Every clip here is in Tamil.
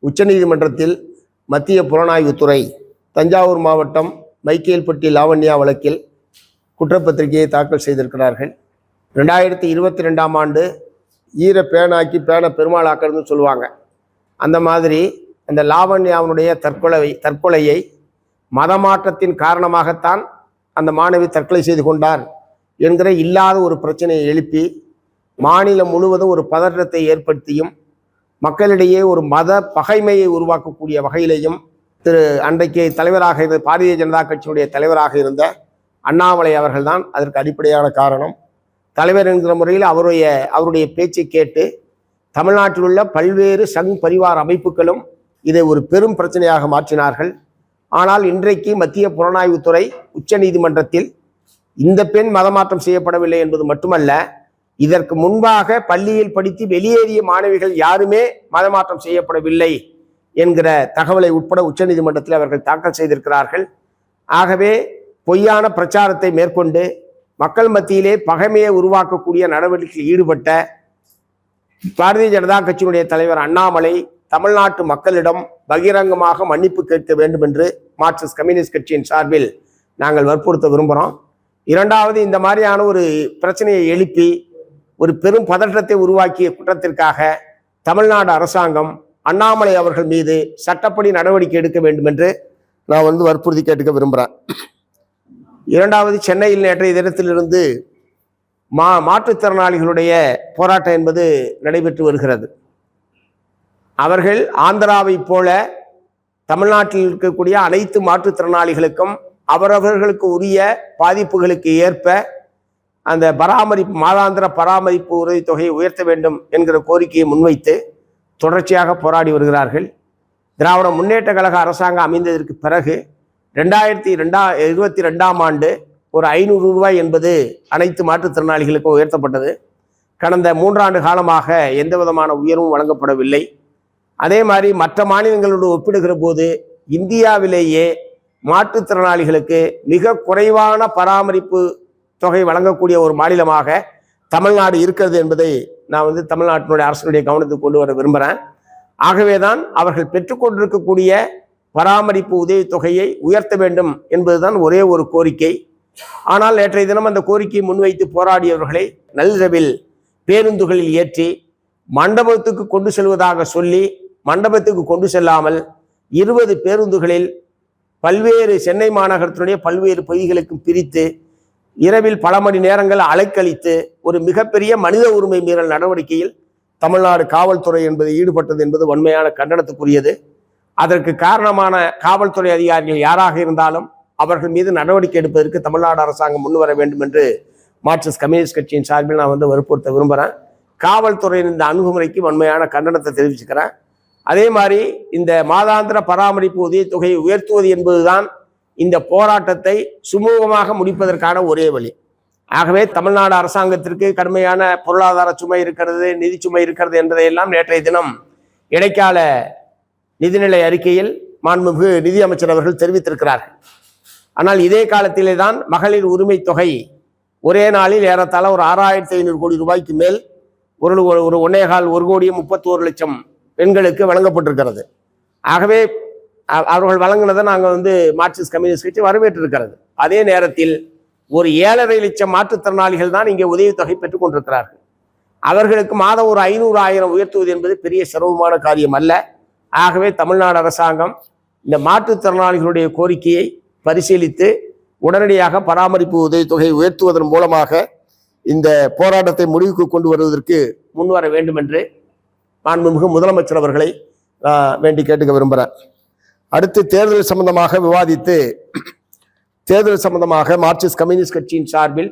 உச்சநீதிமன்றத்தில் மத்திய புலனாய்வுத்துறை தஞ்சாவூர் மாவட்டம் மைக்கேல்பட்டி லாவண்யா வழக்கில் குற்றப்பத்திரிகையை தாக்கல் செய்திருக்கிறார்கள். 2022ஆம் ஆண்டு ஈர பேனாக்கி பேனை பெருமாளாக்கிறதுன்னு சொல்லுவாங்க. அந்த மாதிரி அந்த லாவண்யாவுடைய தற்கொலையை மதமாற்றத்தின் காரணமாகத்தான் அந்த மாணவி தற்கொலை செய்து கொண்டார் என்கிற இல்லாத ஒரு பிரச்சனையை எழுப்பி மாநிலம் முழுவதும் ஒரு பதற்றத்தை ஏற்படுத்தியும் மக்களிடையே ஒரு மத பகைமையை உருவாக்கக்கூடிய வகையிலேயும் அன்றைக்கு தலைவராக இருந்த பாரதிய ஜனதா கட்சியினுடைய தலைவராக இருந்த அண்ணாமலை அவர்கள்தான் அதற்கு அடிப்படையான காரணம். தலைவர் என்கிற முறையில் அவருடைய பேச்சை கேட்டு தமிழ்நாட்டில் உள்ள பல்வேறு சங் பரிவார அமைப்புகளும் இதை ஒரு பெரும் பிரச்சனையாக மாற்றினார்கள். ஆனால் இன்றைக்கு மத்திய புலனாய்வுத்துறை உச்சநீதிமன்றத்தில் இந்த பெண் மதமாற்றம் செய்யப்படவில்லை என்பது மட்டுமல்ல, இதற்கு முன்பாக பள்ளியில் படித்து வெளியேறிய மாணவிகள் யாருமே மதமாற்றம் செய்யப்படவில்லை என்கிற தகவலை உட்பட உச்சநீதிமன்றத்தில் அவர்கள் தாக்கல் செய்திருக்கிறார்கள். ஆகவே பொய்யான பிரச்சாரத்தை மேற்கொண்டு மக்கள் மத்தியிலே பகைமையை உருவாக்கக்கூடிய நடவடிக்கையில் ஈடுபட்ட பாரதிய ஜனதா கட்சியினுடைய தலைவர் அண்ணாமலை தமிழ்நாட்டு மக்களிடம் பகிரங்கமாக மன்னிப்பு கேட்க வேண்டும் என்று மார்க்சிஸ்ட் கம்யூனிஸ்ட் கட்சியின் சார்பில் நாங்கள் வற்புறுத்த விரும்புகிறோம். இரண்டாவது, இந்த மாதிரியான ஒரு பிரச்சனையை எழுப்பி ஒரு பெரும் பதற்றத்தை உருவாக்கிய குற்றத்திற்காக தமிழ்நாடு அரசாங்கம் அண்ணாமலை அவர்கள் மீது சட்டப்படி நடவடிக்கை எடுக்க வேண்டும் என்று நான் வற்புறுத்தி கேட்டுக்க விரும்புகிறேன். இரண்டாவது, சென்னையில் நேற்றைய தினத்திலிருந்து மாற்றுத்திறனாளிகளுடைய போராட்டம் என்பது நடைபெற்று வருகிறது. அவர்கள் ஆந்திராவை போல தமிழ்நாட்டில் இருக்கக்கூடிய அனைத்து மாற்றுத்திறனாளிகளுக்கும் அவரவர்களுக்கு உரிய பாதிப்புகளுக்கு ஏற்ப அந்த மாதாந்திர பராமரிப்பு உதவித்தொகையை உயர்த்த வேண்டும் என்கிற கோரிக்கையை முன்வைத்து தொடர்ச்சியாக போராடி வருகிறார்கள். திராவிட முன்னேற்ற கழக அரசாங்கம் அமைந்ததற்கு பிறகு 2022ஆம் ஆண்டு ஒரு 500 ரூபாய் என்பது அனைத்து மாற்றுத்திறனாளிகளுக்கும் உயர்த்தப்பட்டது. கடந்த 3 ஆண்டு காலமாக எந்த விதமான உயர்வும் வழங்கப்படவில்லை. அதே மாதிரி மற்ற மாநிலங்களோடு ஒப்பிடுகிற போது இந்தியாவிலேயே மாற்றுத்திறனாளிகளுக்கு மிக குறைவான பராமரிப்பு தொகை வழங்கக்கூடிய ஒரு மாநிலமாக தமிழ்நாடு இருக்கிறது என்பதை நான் தமிழ்நாட்டினுடைய அரசுடைய கவனத்துக்கு கொண்டு வர விரும்புகிறேன். ஆகவேதான் அவர்கள் பெற்றுக்கொண்டிருக்கக்கூடிய பராமரிப்பு உதவித்தொகையை உயர்த்த வேண்டும் என்பதுதான் ஒரே ஒரு கோரிக்கை. ஆனால் நேற்றைய தினம் அந்த கோரிக்கையை முன்வைத்து போராடியவர்களை நள்ளிரவில் பேருந்துகளில் ஏற்றி மண்டபத்துக்கு கொண்டு செல்வதாக சொல்லி மண்டபத்துக்கு கொண்டு செல்லாமல் 20 பேருந்துகளில் பல்வேறு சென்னை மாநகரத்தினுடைய பல்வேறு பகுதிகளுக்கும் பிரித்து இரவில் பல மணி நேரங்கள் அலைக்கழித்து ஒரு மிகப்பெரிய மனித உரிமை மீறல் நடவடிக்கையில் தமிழ்நாடு காவல்துறை என்பது ஈடுபட்டது என்பது வன்மையான கண்டனத்துக்குரியது. அதற்கு காரணமான காவல்துறை அதிகாரிகள் யாராக இருந்தாலும் அவர்கள் மீது நடவடிக்கை எடுப்பதற்கு தமிழ்நாடு அரசாங்கம் முன்வர வேண்டும் என்று மார்க்சிஸ்ட் கம்யூனிஸ்ட் கட்சியின் சார்பில் நான் வற்புறுத்த விரும்புகிறேன். காவல்துறையின் இந்த அணுகுமுறைக்கு வன்மையான கண்டனத்தை தெரிவிச்சுக்கிறேன். அதே மாதிரி இந்த மாதாந்திர பராமரிப்பு உதவித்தொகையை உயர்த்துவது என்பதுதான் இந்த போராட்டத்தை சுமூகமாக முடிப்பதற்கான ஒரே வழி. ஆகவே தமிழ்நாடு அரசாங்கத்திற்கு கடுமையான பொருளாதார சுமை இருக்கிறது, நிதி சுமை இருக்கிறது என்பதையெல்லாம் நேற்றைய தினம் இடைக்கால நிதிநிலை அறிக்கையில் மாண்புமிகு நிதியமைச்சர் அவர்கள் தெரிவித்திருக்கிறார்கள். ஆனால் இதே காலத்திலே தான் மகளிர் உரிமை தொகை ஒரே நாளில் ஏறத்தாழ ஒரு 6500 கோடி ரூபாய்க்கு மேல் ஒரு 1,1,31,00,000 பெண்களுக்கு வழங்கப்பட்டிருக்கிறது. ஆகவே அவர்கள் வழங்கினதை நாங்கள் மார்க்சிஸ்ட் கம்யூனிஸ்ட் கட்சி வரவேற்றிருக்கிறது. அதே நேரத்தில் ஒரு 7,50,000 மாற்றுத்திறனாளிகள் தான் இங்கே உதவித்தொகை பெற்றுக் கொண்டிருக்கிறார்கள். அவர்களுக்கு மாதம் ஒரு 500,000 உயர்த்துவது என்பது பெரிய சிரமமான காரியம் அல்ல. ஆகவே தமிழ்நாடு அரசாங்கம் இந்த மாற்றுத்திறனாளிகளுடைய கோரிக்கையை பரிசீலித்து உடனடியாக பராமரிப்பு உதவித்தொகையை உயர்த்துவதன் மூலமாக இந்த போராட்டத்தை முடிவுக்கு கொண்டு வருவதற்கு முன்வர வேண்டும் என்று மாண்புமிகு முதலமைச்சர் அவர்களை வேண்டி கேட்டுக்க விரும்புகிறேன். அடுத்து தேர்தல் சம்பந்தமாக விவாதித்து தேர்தல் சம்பந்தமாக மார்க்சிஸ்ட் கம்யூனிஸ்ட் கட்சியின் சார்பில்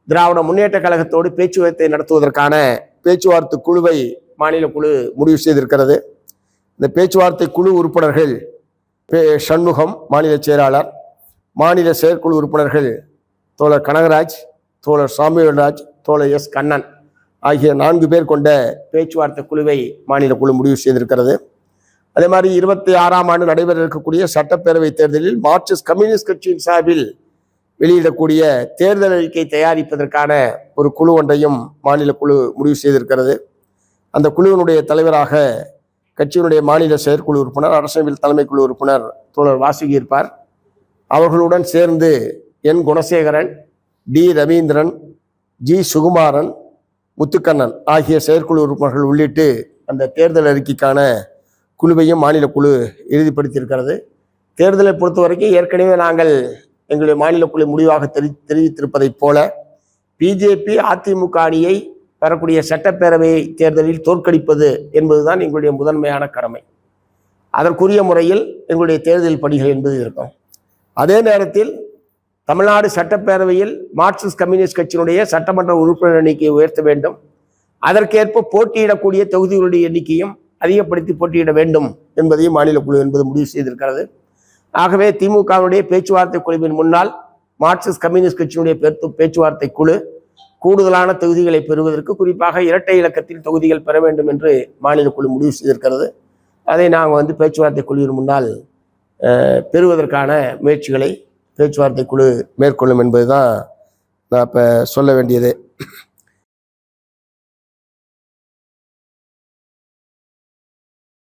திராவிட முன்னேற்ற கழகத்தோடு பேச்சுவார்த்தை நடத்துவதற்கான பேச்சுவார்த்தை குழுவை மாநில குழு முடிவு செய்திருக்கிறது. இந்த பேச்சுவார்த்தை குழு உறுப்பினர்கள் சண்முகம் மாநில செயலாளர், மாநில செயற்குழு உறுப்பினர்கள் தோழர் கனகராஜ், தோழர் சாமிவேல்ராஜ், தோழர் எஸ் கண்ணன் ஆகிய 4 பேர் கொண்ட பேச்சுவார்த்தை குழுவை மாநில குழு முடிவு செய்திருக்கிறது. அதே மாதிரி 26ஆம் ஆண்டு நடைபெற இருக்கக்கூடிய சட்டப்பேரவை தேர்தலில் மார்க்சிஸ்ட் கம்யூனிஸ்ட் கட்சியின் சார்பில் வெளியிடக்கூடிய தேர்தல் அறிக்கை தயாரிப்பதற்கான ஒரு குழு ஒன்றையும் மாநில குழு முடிவு செய்திருக்கிறது. அந்த குழுவினுடைய தலைவராக கட்சியினுடைய மாநில செயற்குழு உறுப்பினர், அரசியல் தலைமைக்குழு உறுப்பினர் தோழர் வாசுகி இருப்பார். அவர்களுடன் சேர்ந்து என் குணசேகரன், டி ரவீந்திரன், ஜி சுகுமாரன், முத்துக்கண்ணன் ஆகிய செயற்குழு உறுப்பினர்கள் உள்ளிட்டு அந்த தேர்தல் அறிக்கைக்கான குழுவையும் மாநில குழு இறுதிப்படுத்தியிருக்கிறது. தேர்தலை பொறுத்த வரைக்கும் ஏற்கனவே நாங்கள் எங்களுடைய மாநில குழு முடிவாக தெரிவித்திருப்பதைப் போல பிஜேபி அதிமுக அணியை வரக்கூடிய சட்டப்பேரவை தேர்தலில் தோற்கடிப்பது என்பதுதான் எங்களுடைய முதன்மையான கடமை. அதற்குரிய முறையில் எங்களுடைய தேர்தல் பணிகள் என்பது இருக்கும். அதே நேரத்தில் தமிழ்நாடு சட்டப்பேரவையில் மார்க்சிஸ்ட் கம்யூனிஸ்ட் கட்சியினுடைய சட்டமன்ற உறுப்பினர் எண்ணிக்கையை உயர்த்த வேண்டும். அதற்கேற்ப போட்டியிடக்கூடிய தொகுதிகளுடைய எண்ணிக்கையும் அதிகப்படுத்தி போட்டியிட வேண்டும் என்பதையும் மாநில குழு என்பது முடிவு செய்திருக்கிறது. ஆகவே திமுகவுடைய பேச்சுவார்த்தை குழுவின் முன்னால் மார்க்சிஸ்ட் கம்யூனிஸ்ட் கட்சியினுடைய பேச்சுவார்த்தை குழு கூடுதலான தொகுதிகளை பெறுவதற்கு, குறிப்பாக இரட்டை இலக்கத்தில் தொகுதிகள் பெற வேண்டும் என்று மாநில குழு முடிவு செய்திருக்கிறது. அதை நாங்கள் பேச்சுவார்த்தை குழுவின் முன்னால் பெறுவதற்கான முயற்சிகளை பேச்சுவார்த்தை குழு மேற்கொள்ளும் என்பதுதான் நான் இப்போ சொல்ல வேண்டியது.